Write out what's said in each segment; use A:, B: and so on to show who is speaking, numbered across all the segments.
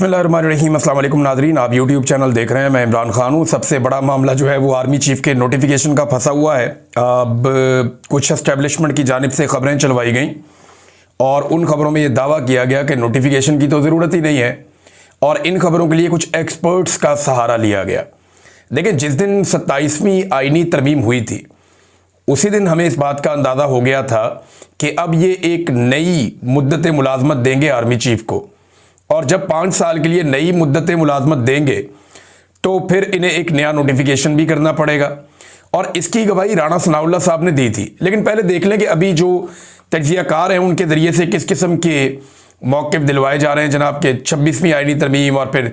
A: बिस्मिल्लाहिर्रहमानिर्रहीम। अस्सलाम वालेकुम नाज़रीन, आप यूट्यूब चैनल देख रहे हैं। मैं इमरान खान हूँ। सबसे बड़ा मामला जो है वो आर्मी चीफ के नोटिफिकेशन का फंसा हुआ है। अब कुछ एस्टेब्लिशमेंट की जानिब से ख़बरें चलवाई गई और उन खबरों में ये दावा किया गया कि नोटिफिकेशन की तो ज़रूरत ही नहीं है और इन खबरों के लिए कुछ एक्सपर्ट्स का सहारा लिया गया। देखिए, जिस दिन 27वीं आइनी तरमीम हुई थी उसी दिन हमें इस बात का अंदाज़ा हो गया था कि अब ये एक नई मुद्दत मुलाजमत देंगे आर्मी चीफ को, और जब 5 साल के लिए नई मुद्दत मुलाजमत देंगे तो फिर इन्हें एक नया नोटिफिकेशन भी करना पड़ेगा। और इसकी गवाही राणा सनाउल्लाह साहब ने दी थी। लेकिन पहले देख लें कि अभी जो तज्जियाकार हैं उनके ज़रिए से किस किस्म के मौक़िफ़ दिलवाए जा रहे हैं जनाब के 26वीं आइनी तरमीम और फिर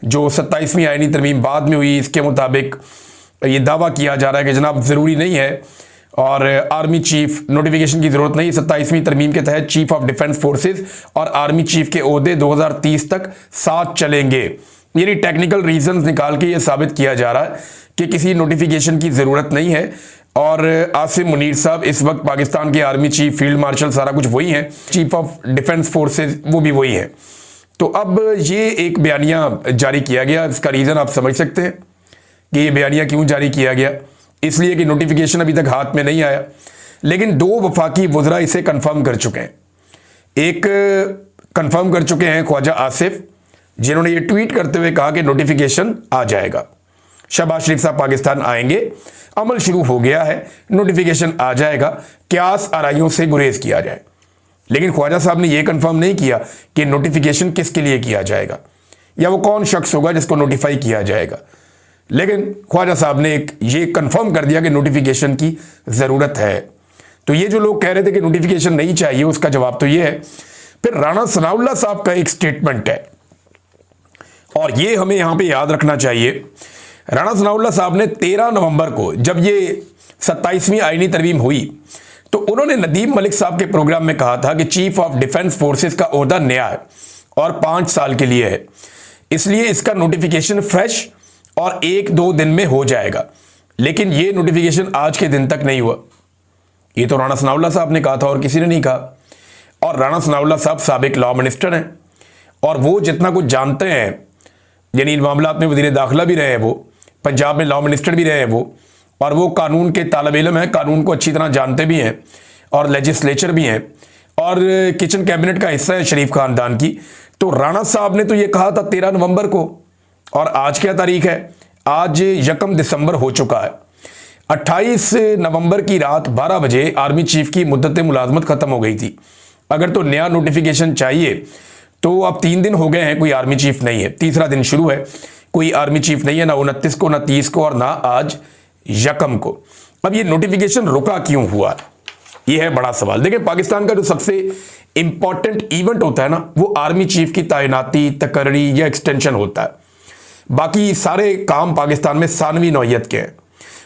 A: जो 27वीं आइनी तरमीम बाद में हुई, इसके मुताबिक ये दावा किया जा रहा है कि जनाब ज़रूरी नहीं है और आर्मी चीफ नोटिफिकेशन की ज़रूरत नहीं। 27वीं तरमीम के तहत चीफ ऑफ डिफेंस फोर्सेस और आर्मी चीफ के ओहदे 2030 तक साथ चलेंगे। यानी टेक्निकल रीजंस निकाल के ये साबित किया जा रहा है कि किसी नोटिफिकेशन की ज़रूरत नहीं है। और आसिम मुनीर साहब इस वक्त पाकिस्तान के आर्मी चीफ, फील्ड मार्शल, सारा कुछ वही हैं, चीफ ऑफ डिफेंस फोर्सेज वो भी वही हैं। तो अब ये एक बयानिया जारी किया गया। इसका रीज़न आप समझ सकते हैं कि ये बयानिया क्यों जारी किया गया। इसलिए कि नोटिफिकेशन अभी तक हाथ में नहीं आया, लेकिन 2 वफाकी वज़रा इसे कंफर्म कर चुके हैं। एक कंफर्म कर चुके हैं ख्वाजा आसिफ, जिन्होंने ये ट्वीट करते हुए कहा कि नोटिफिकेशन आ जाएगा, शहबाज शरीफ साहब पाकिस्तान आएंगे, अमल शुरू हो गया है, नोटिफिकेशन आ जाएगा, क्यास आराइयों से गुरेज किया जाए। लेकिन ख्वाजा साहब ने यह कंफर्म नहीं किया कि नोटिफिकेशन किसके लिए किया जाएगा या वो कौन शख्स होगा जिसको नोटिफाई किया जाएगा। लेकिन ख्वाजा साहब ने ये कंफर्म कर दिया कि नोटिफिकेशन की ज़रूरत है। तो ये जो लोग कह रहे थे कि नोटिफिकेशन नहीं चाहिए, उसका जवाब तो ये है। फिर राणा सनाउल्लाह साहब का एक स्टेटमेंट है और ये हमें यहां पे याद रखना चाहिए। राणा सनाउल्लाह साहब ने 13 नवंबर को, जब ये 27वीं आइनी तरमीम हुई, तो उन्होंने नदीम मलिक साहब के प्रोग्राम में कहा था कि चीफ ऑफ डिफेंस फोर्सेस का ओहदा नया है और 5 साल के लिए है, इसलिए इसका नोटिफिकेशन फ्रेश और 1-2 दिन में हो जाएगा। लेकिन ये नोटिफिकेशन आज के दिन तक नहीं हुआ। ये तो राणा सनाउल्लाह साहब ने कहा था और किसी ने नहीं कहा। और राणा सनाउल्लाह साहब साबिक लॉ मिनिस्टर हैं और वो जितना कुछ जानते हैं, यानी इन मामलात में वज़ीर दाखिला भी रहे हैं, वो पंजाब में लॉ मिनिस्टर भी रहे हैं वो, और वो कानून के तालिब इल्म हैं, कानून को अच्छी तरह जानते भी हैं और लेजिस्लेचर भी हैं और किचन कैबिनेट का हिस्सा है शरीफ खानदान की। तो राणा साहब ने तो ये कहा था 13 नवंबर को, और आज क्या तारीख है? आज 1 दिसंबर हो चुका है। 28 नवंबर की रात 12 बजे आर्मी चीफ की मुद्दत मुलाजमत ख़त्म हो गई थी। अगर तो नया नोटिफिकेशन चाहिए तो अब 3 दिन हो गए हैं, कोई आर्मी चीफ नहीं है। तीसरा दिन शुरू है, कोई आर्मी चीफ नहीं है, ना 29 को, ना 30 को और ना आज 1 को। अब ये नोटिफिकेशन रुका क्यों हुआ, ये है बड़ा सवाल। देखिए, पाकिस्तान का जो सबसे इंपॉर्टेंट इवेंट होता है ना, वो आर्मी चीफ की तैनाती, तकर्री या एक्सटेंशन होता है। बाकी सारे काम पाकिस्तान में सानवी नौयत के हैं।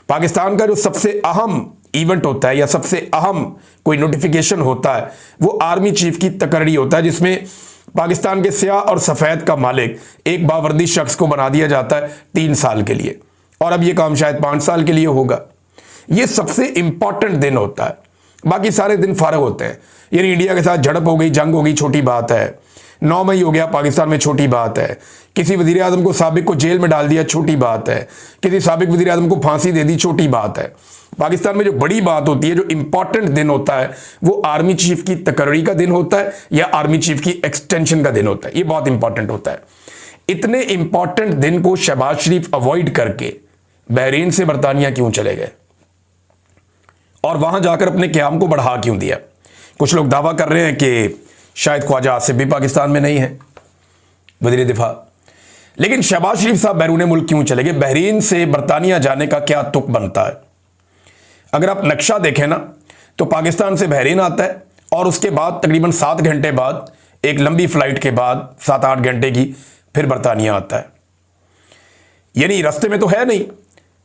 A: पाकिस्तान का जो सबसे अहम इवेंट होता है या सबसे अहम कोई नोटिफिकेशन होता है वो आर्मी चीफ की तकर्री होता है, जिसमें पाकिस्तान के स्याह और सफ़ेद का मालिक एक बावर्दी शख्स को बना दिया जाता है 3 साल के लिए, और अब ये काम शायद 5 साल के लिए होगा। ये सबसे इंपॉर्टेंट दिन होता है, बाकी सारे दिन फारग होते हैं। यानी इंडिया के साथ झड़प हो गई, जंग हो गई, छोटी बात है। 9 मई हो गया पाकिस्तान में, छोटी बात है। किसी वज़ीर आज़म को साबिक को जेल में डाल दिया, छोटी बात है। किसी साबिक वज़ीर आज़म को फांसी दे दी, छोटी बात है। पाकिस्तान में जो बड़ी बात होती है, जो इंपॉर्टेंट दिन होता है, वो आर्मी चीफ की तकर्री का दिन होता है या आर्मी चीफ की एक्सटेंशन का दिन होता है। ये बहुत इंपॉर्टेंट होता है। इतने इंपॉर्टेंट दिन को शहबाज शरीफ अवॉइड करके बहरीन से बरतानिया क्यों चले गए और वहां जाकर अपने क़याम को बढ़ा क्यों दिया? कुछ लोग दावा कर रहे हैं कि शायद ख्वाजा आसिफ भी पाकिस्तान में नहीं है, वज़ीर दिफा। लेकिन शहबाज शरीफ साहब बैरून मुल्क क्यों चले गए? बहरीन से बरतानिया जाने का क्या तुक बनता है? अगर आप नक्शा देखें ना, तो पाकिस्तान से बहरीन आता है और उसके बाद तकरीबन 7 घंटे बाद, एक लंबी फ्लाइट के बाद 7-8 घंटे की, फिर बरतानिया आता है। यानी रास्ते में तो है नहीं।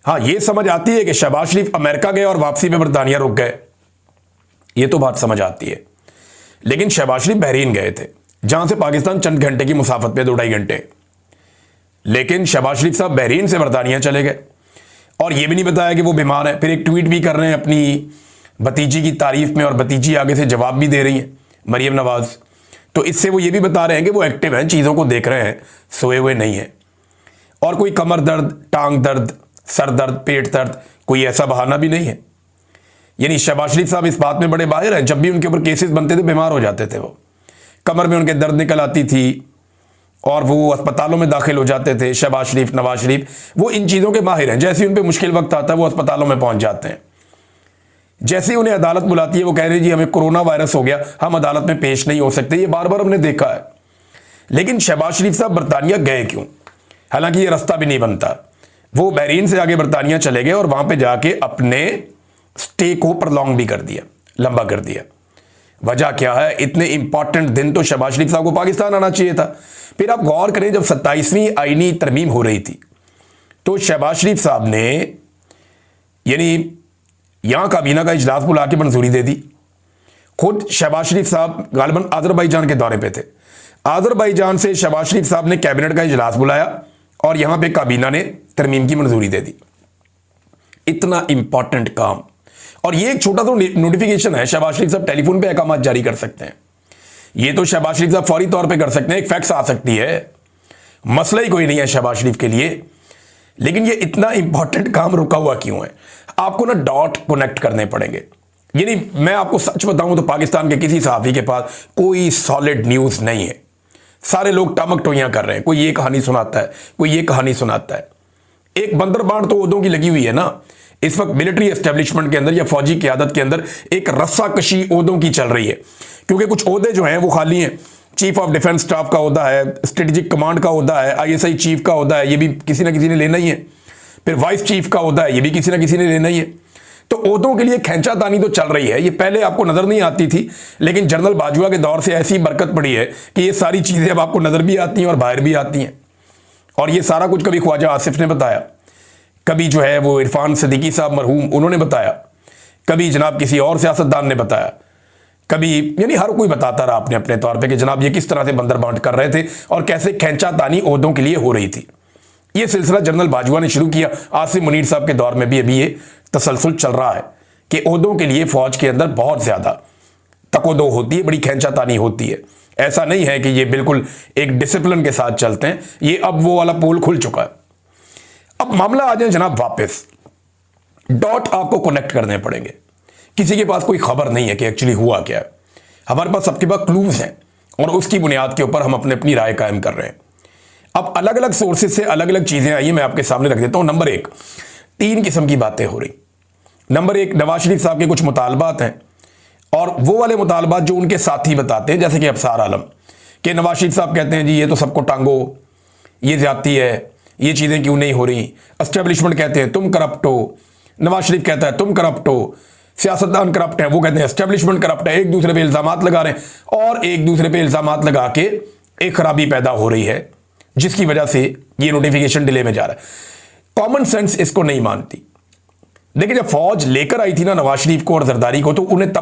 A: हाँ, ये समझ आती है कि शहबाज शरीफ अमेरिका गए और वापसी में बरतानिया रुक गए, ये तो बात समझ आती है। लेकिन शहबाज शरीफ बहरीन गए थे, जहां से पाकिस्तान चंद घंटे की मुसाफत पे, 2-2.5 घंटे। लेकिन शहबाज शरीफ साहब बहरीन से बरतानिया चले गए और यह भी नहीं बताया कि वो बीमार है। फिर एक ट्वीट भी कर रहे हैं अपनी भतीजी की तारीफ में और भतीजी आगे से जवाब भी दे रही है, मरियम नवाज। तो इससे वो ये भी बता रहे हैं कि वो एक्टिव हैं, चीज़ों को देख रहे हैं, सोए हुए नहीं हैं। और कोई कमर दर्द, टांग दर्द, सर दर्द, पेट दर्द, कोई ऐसा बहाना भी नहीं है। यानी शहबाज शरीफ साहब इस बात में बड़े माहिर हैं, जब भी उनके ऊपर केसेस बनते थे बीमार हो जाते थे, वो कमर में उनके दर्द निकल आती थी और वो अस्पतालों में दाखिल हो जाते थे। शहबाज शरीफ, नवाज शरीफ, वो इन चीज़ों के माहिर हैं। जैसे ही उन पर मुश्किल वक्त आता है वो अस्पतालों में पहुंच जाते हैं। जैसे ही उन्हें अदालत बुलाती है वो कह रहे जी हमें कोरोना वायरस हो गया, हम अदालत में पेश नहीं हो सकते। ये बार बार हमने देखा है। लेकिन शहबाज शरीफ साहब बरतानिया गए क्यों? हालांकि ये रास्ता भी नहीं बनता। वो बहरीन से आगे बरतानिया चले गए और वहां पे जाके अपने स्टे को प्रलॉन्ग भी कर दिया, लंबा कर दिया। वजह क्या है? इतने इंपॉर्टेंट दिन तो शहबाज शरीफ साहब को पाकिस्तान आना चाहिए था। फिर आप गौर करें, जब 27वीं आईनी तरमीम हो रही थी तो शहबाज शरीफ साहब ने यानी यहां काबीना का इजलास बुला के मंजूरी दे दी। खुद शहबाज शरीफ साहब गालिबन आजरबाईजान के दौरे पे थे। आजरबाईजान से शहबाज शरीफ साहब ने कैबिनेट का इजलास बुलाया और यहां पे काबीना ने तरमीम की मंजूरी दे दी। इतना इंपॉर्टेंट काम। और ये एक छोटा सा नोटिफिकेशन है, शहबाज शरीफ साहब टेलीफोन पे अहकाम जारी कर सकते हैं। ये तो शहबाज शरीफ साहब फौरी तौर पे कर सकते हैं, एक फैक्स आ सकती है, मसला ही कोई नहीं है शहबाज शरीफ के लिए। लेकिन ये इतना इंपॉर्टेंट काम रुका हुआ क्यों है? आपको ना डॉट कनेक्ट करने पड़ेंगे। यानी मैं आपको सच बताऊं तो पाकिस्तान के किसी सहाफी के पास कोई सॉलिड न्यूज नहीं है। सारे लोग टामक टोइयां कर रहे हैं, कोई ये कहानी सुनाता है, कोई ये कहानी सुनाता है। एक बंदरबांट तो ओहदों की लगी हुई है ना। इस वक्त मिलिट्री एस्टेब्लिशमेंट के अंदर या फौजी क्यादत के अंदर एक रस्साकशी ओहदों की चल रही है, क्योंकि कुछ ओहदे जो हैं वो खाली हैं। चीफ ऑफ डिफेंस स्टाफ का ओहदा है, स्ट्रेटेजिक कमांड का ओहदा है, आईएसआई चीफ का ओहदा है, ये भी किसी ना किसी ने लेना ही है। फिर वाइस चीफ का ओहदा है, ये भी किसी ना किसी ने लेना ही है। तो ओहदों के लिए खींचातानी तो चल रही है। ये पहले आपको नजर नहीं आती थी, लेकिन जनरल बाजवा के दौर से ऐसी बरकत पड़ी है कि ये सारी चीजें अब आपको नजर भी आती हैं और बाहर भी आती हैं। और ये सारा कुछ कभी ख्वाजा आसिफ ने बताया, कभी जो है वो इरफान सिद्दीकी साहब मरहूम उन्होंने बताया, कभी जनाब किसी और सियासतदान ने बताया, कभी यानी हर कोई बताता रहा अपने अपने तौर पे कि जनाब ये किस तरह से बंदर बांट कर रहे थे और कैसे खींचातानी ओहदों के लिए हो रही थी। ये सिलसिला जनरल बाजवा ने शुरू किया। आसिम मुनीर साहब के दौर में भी अभी ये तसलसल चल रहा है कि ओहदों के लिए फौज के अंदर बहुत ज्यादा तकोदो होती है, बड़ी खींचातानी होती है। ऐसा नहीं है कि ये बिल्कुल एक डिसिप्लिन के साथ चलते हैं। ये अब वो वाला पोल खुल चुका है। अब मामला आ जाए जनाब वापस, डॉट आपको कनेक्ट करने पड़ेंगे। किसी के पास कोई खबर नहीं है कि एक्चुअली हुआ क्या है। हमारे पास सबके पास क्लूज हैं और उसकी बुनियाद के ऊपर हम अपनी राय कायम कर रहे हैं। अब अलग अलग सोर्सेज से अलग अलग चीजें आई, मैं आपके सामने रख देता हूं। नंबर एक, 3 किस्म की बातें हो रही। नंबर एक, नवाज शरीफ साहब के कुछ मुतालबात हैं और वो वाले मुतालबात जो उनके साथी बताते हैं, जैसे कि अफसार आलम कि नवाज शरीफ साहब कहते हैं जी ये तो सबको टांगो, ये ज्यादती है, ये चीजें क्यों नहीं हो रही। एस्टेब्लिशमेंट कहते हैं तुम करप्ट हो, नवाज शरीफ कहता है तुम करप्ट हो, सियासतदान करप्ट है, वो कहते हैं एस्टेब्लिशमेंट करप्ट है। एक दूसरे पे इल्जामात लगा रहे हैं और एक दूसरे पे इल्जामात लगा के एक खराबी पैदा हो रही है, जिसकी वजह से ये नोटिफिकेशन डिले में जा रहा है। कॉमन सेंस इसको नहीं मानती। लेकिन जब फौज लेकर आई थी ना नवाज शरीफ को और जरदारी को, तो उन्हें तब